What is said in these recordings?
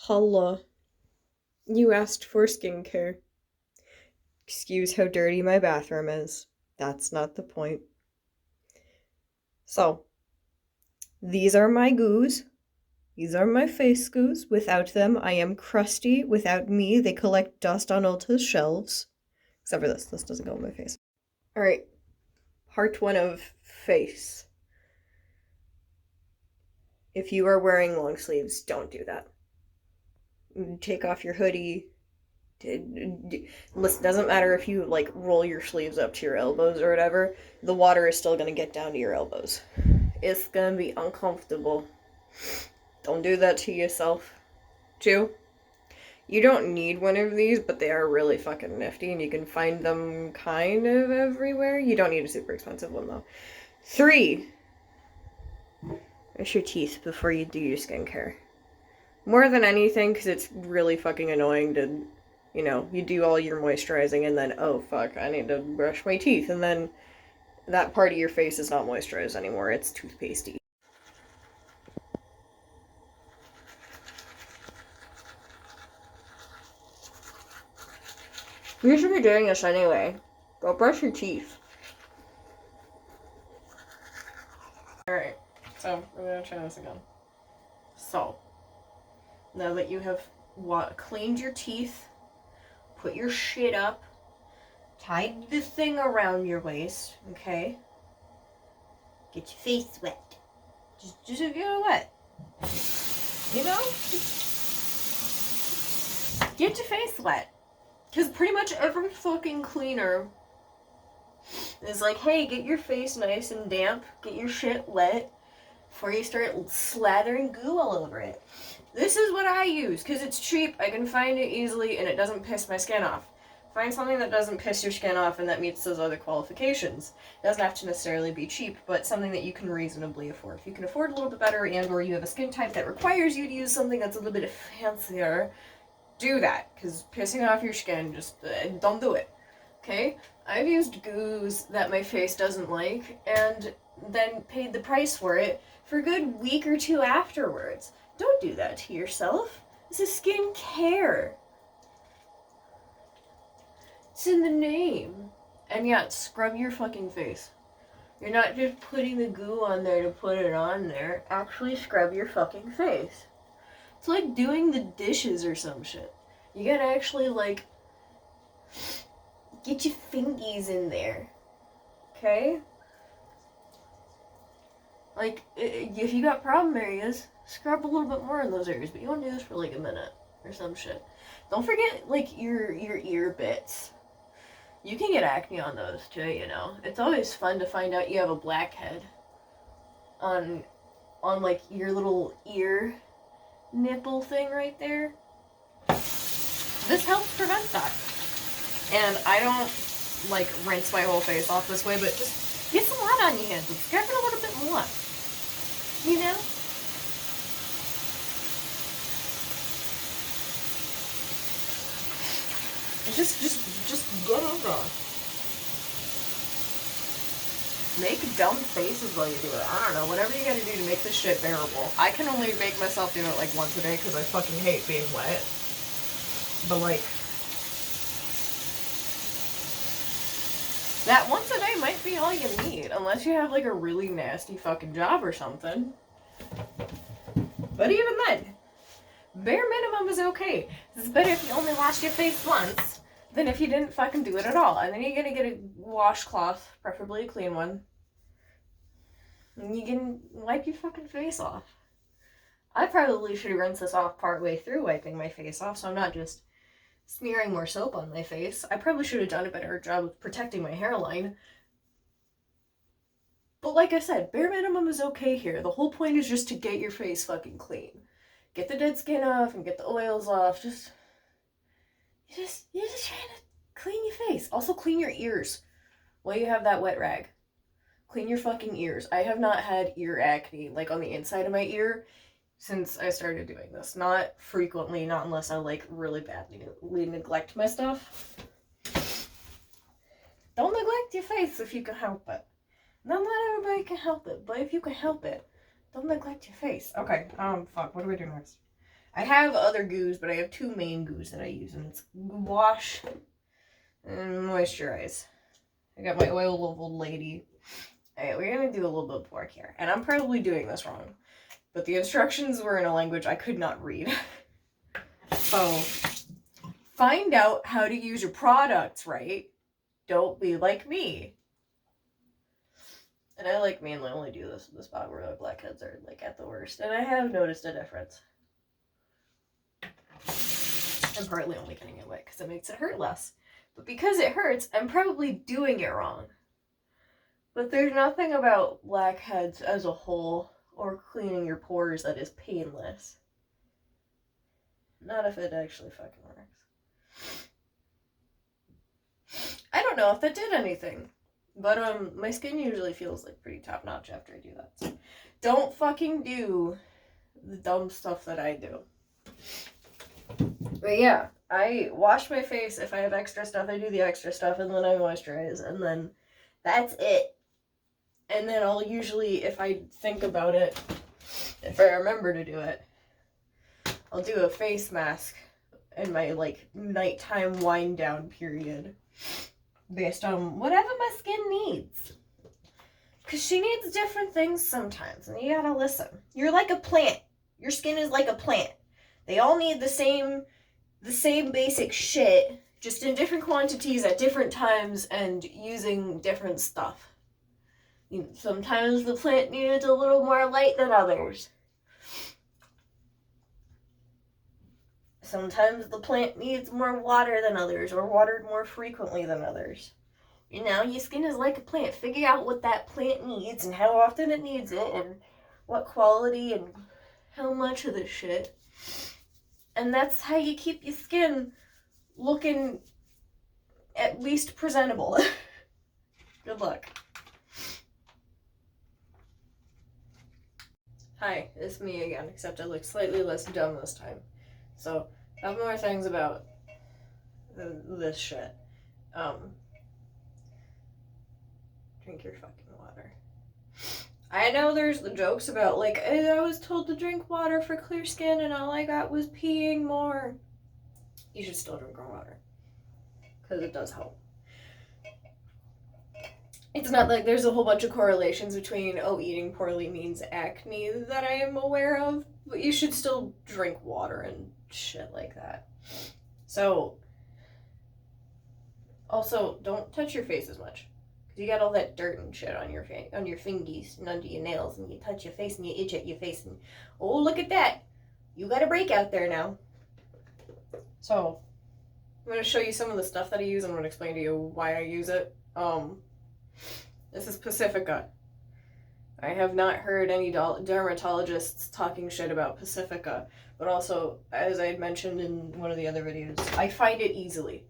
Holla. You asked for skincare. Excuse how dirty my bathroom is. That's not the point. So, these are my goos. These are my face goos. Without them, I am crusty. Without me, they collect dust on Ulta's shelves. Except for this. This doesn't go on my face. Alright. Part 1 of face. If you are wearing long sleeves, don't do that. Take off your hoodie. Listen, doesn't matter if you like roll your sleeves up to your elbows or whatever, the water is still gonna get down to your elbows. It's gonna be uncomfortable. Don't do that to yourself. 2, you don't need one of these, but they are really fucking nifty and you can find them kind of everywhere. You don't need a super expensive one though. 3, brush your teeth before you do your skincare. More than anything, because it's really fucking annoying to, you do all your moisturizing and then, oh fuck, I need to brush my teeth, and then that part of your face is not moisturized anymore, it's toothpastey. You should be doing this anyway. Go brush your teeth. Alright, so we're gonna try this again. So, now that you have cleaned your teeth, put your shit up, tied the thing around your waist, okay? Get your face wet. Just get it wet. You know? Get your face wet. Because pretty much every fucking cleaner is like, hey, get your face nice and damp, get your shit wet before you start slathering goo all over it. This is what I use, because it's cheap, I can find it easily, and it doesn't piss my skin off. Find something that doesn't piss your skin off and that meets those other qualifications. It doesn't have to necessarily be cheap, but something that you can reasonably afford. If you can afford a little bit better and or you have a skin type that requires you to use something that's a little bit fancier, do that, because pissing off your skin, just don't do it. Okay? I've used goos that my face doesn't like, and then paid the price for it for a good week or 2 afterwards. Don't do that to yourself. This is skin care. It's in the name. And yeah, scrub your fucking face. You're not just putting the goo on there to put it on there. Actually scrub your fucking face. It's like doing the dishes or some shit. You gotta actually, like, get your fingies in there. Okay? Like, if you got problem areas, scrub a little bit more in those areas, but you want to do this for like a minute or some shit. Don't forget, like, your ear bits. You can get acne on those too, you know. It's always fun to find out you have a blackhead on like your little ear nipple thing right there. This helps prevent that. And I don't like rinse my whole face off this way, but just get some water on your hands and scrub it a little bit more. You know? Just get in there. Make dumb faces while you do it. I don't know, whatever you gotta do to make this shit bearable. I can only make myself do it like once a day because I fucking hate being wet. But like, that once a day might be all you need, unless you have like a really nasty fucking job or something. But even then, bare minimum is okay. It's better if you only wash your face once than if you didn't fucking do it at all. And then you're gonna get a washcloth, preferably a clean one, and you can wipe your fucking face off. I probably should rinse this off partway through wiping my face off, so I'm not just smearing more soap on my face. I probably should have done a better job of protecting my hairline. But like I said, bare minimum is okay here. The whole point is just to get your face fucking clean. Get the dead skin off and get the oils off. You're just trying to clean your face. Also clean your ears while you have that wet rag. Clean your fucking ears. I have not had ear acne, like on the inside of my ear, since I started doing this. Not frequently, not unless I like really badly neglect my stuff. Don't neglect your face if you can help it. Not everybody can help it, but if you can help it, don't neglect your face. Okay, fuck, what do we do next? I have other goos, but I have 2 main goos that I use, and it's wash and moisturize. I got my oil of old lady. Alright, we're gonna do a little bit of work here, and I'm probably doing this wrong, but the instructions were in a language I could not read. So, find out how to use your products right. Don't be like me. And I like mainly only do this in the spot where the blackheads are like at the worst. And I have noticed a difference. I'm partly only getting it wet because it makes it hurt less. But because it hurts, I'm probably doing it wrong. But there's nothing about blackheads as a whole or cleaning your pores that is painless. Not if it actually fucking works. I don't know if that did anything. But my skin usually feels like pretty top notch after I do that. So don't fucking do the dumb stuff that I do. But yeah, I wash my face. If I have extra stuff, I do the extra stuff, and then I moisturize, and then that's it. And then I'll usually, if I think about it, if I remember to do it, I'll do a face mask in my like nighttime wind down period. Based on whatever my skin needs. Because she needs different things sometimes. And you gotta listen. You're like a plant. Your skin is like a plant. They all need the same basic shit. Just in different quantities at different times and using different stuff. Sometimes the plant needs a little more light than others. Sometimes the plant needs more water than others, or watered more frequently than others. You know, your skin is like a plant. Figure out what that plant needs, and how often it needs it, and what quality, and how much of this shit. And that's how you keep your skin looking at least presentable. Good luck. Hi, it's me again, except I look slightly less dumb this time. So, I have more things about this shit. Drink your fucking water. I know there's the jokes about, like, I was told to drink water for clear skin and all I got was peeing more. You should still drink more water. Because it does help. It's not like there's a whole bunch of correlations between, eating poorly means acne that I am aware of, but you should still drink water and shit like that. So, also, don't touch your face as much. Because you got all that dirt and shit on your fingies and under your nails, and you touch your face and you itch at your face, and oh, look at that! You got a breakout there now. So, I'm going to show you some of the stuff that I use. I'm going to explain to you why I use it. This is Pacifica. I have not heard any dermatologists talking shit about Pacifica, but also, as I had mentioned in one of the other videos, I find it easily.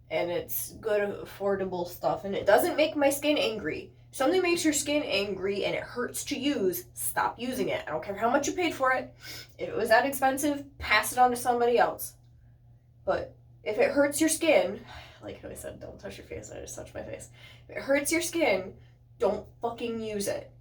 And it's good, affordable stuff, and it doesn't make my skin angry. If something makes your skin angry and it hurts to use, stop using it. I don't care how much you paid for it. If it was that expensive, pass it on to somebody else. But if it hurts your skin, like I said, don't touch your face. I just touched my face. If it hurts your skin, don't fucking use it.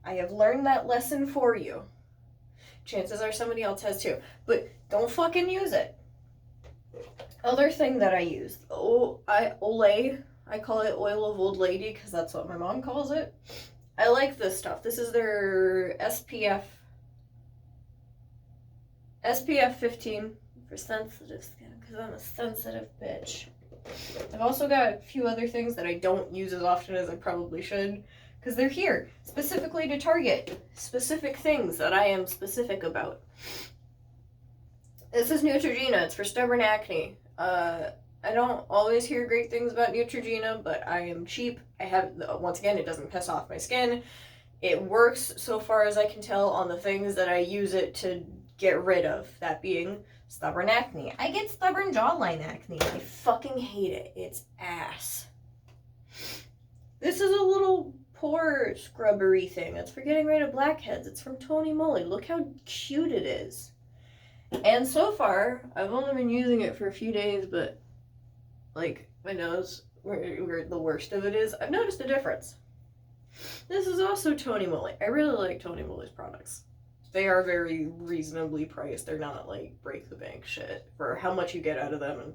I have learned that lesson for you. Chances are somebody else has too. But don't fucking use it. Other thing that I use, Olay. I call it oil of old lady because that's what my mom calls it. I like this stuff. This is their SPF 15 for sensitive skin because I'm a sensitive bitch. I've also got a few other things that I don't use as often as I probably should because they're here specifically to target specific things that I am specific about. This is Neutrogena. It's for stubborn acne. I don't always hear great things about Neutrogena, but I am cheap. Once again, it doesn't piss off my skin. It works, so far as I can tell, on the things that I use it to get rid of. That being stubborn acne. I get stubborn jawline acne. I fucking hate it. It's ass. This is a little pore scrubbery thing. It's for getting rid of blackheads. It's from Tony Moly. Look how cute it is. And so far, I've only been using it for a few days, but, like, my nose, where the worst of it is, I've noticed a difference. This is also Tony Moly. I really like Tony Moly's products. They are very reasonably priced. They're not like break the bank shit for how much you get out of them and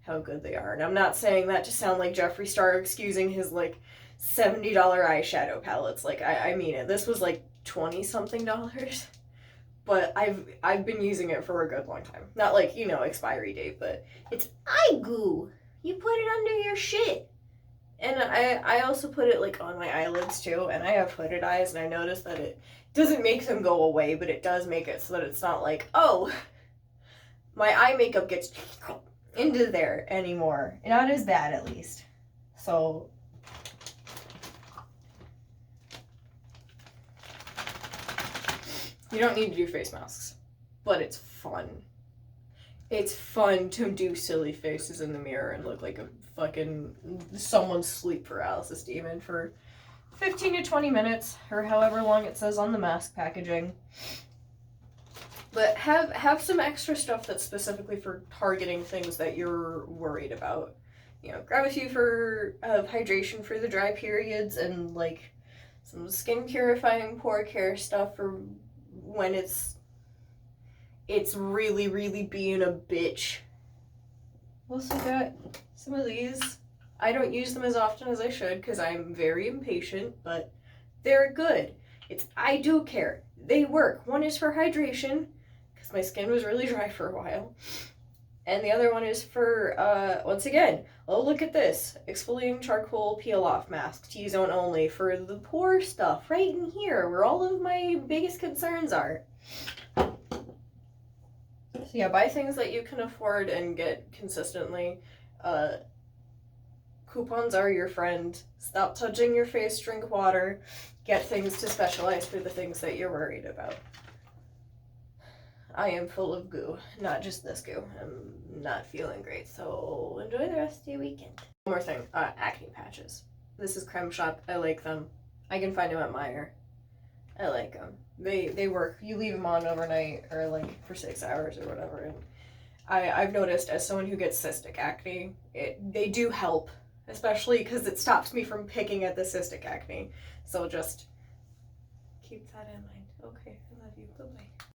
how good they are. And I'm not saying that to sound like Jeffree Star excusing his like $70 eyeshadow palettes. Like I mean it. This was like 20 something dollars. But I've been using it for a good long time. Not like, you know, expiry date, but it's eye goo. You put it under your shit. And I also put it like on my eyelids too, and I have hooded eyes, and I noticed that it doesn't make them go away, but it does make it so that it's not like, oh, my eye makeup gets into there anymore. Not as bad, at least. So you don't need to do face masks, but it's fun. It's fun to do silly faces in the mirror and look like a fucking someone's sleep paralysis demon for 15 to 20 minutes, or however long it says on the mask packaging. But have some extra stuff that's specifically for targeting things that you're worried about. You know, grab a few of hydration for the dry periods, and like some skin purifying pore care stuff for when it's really, really being a bitch. Also got some of these. I don't use them as often as I should because I'm very impatient, but they're good. I do care. They work. One is for hydration because my skin was really dry for a while. And the other one is for, once again, oh, look at this. Exfoliating charcoal peel-off mask, T-zone only, for the pore stuff right in here where all of my biggest concerns are. So yeah, buy things that you can afford and get consistently. Coupons are your friend. Stop touching your face, drink water. Get things to specialize for the things that you're worried about. I am full of goo, not just this goo. I'm not feeling great, so enjoy the rest of your weekend. One more thing, acne patches. This is Creme Shop. I like them. I can find them at Meijer. I like them. They work. You leave them on overnight or like for 6 hours or whatever. And I've noticed as someone who gets cystic acne, they do help, especially because it stops me from picking at the cystic acne. So just keep that in mind. Okay.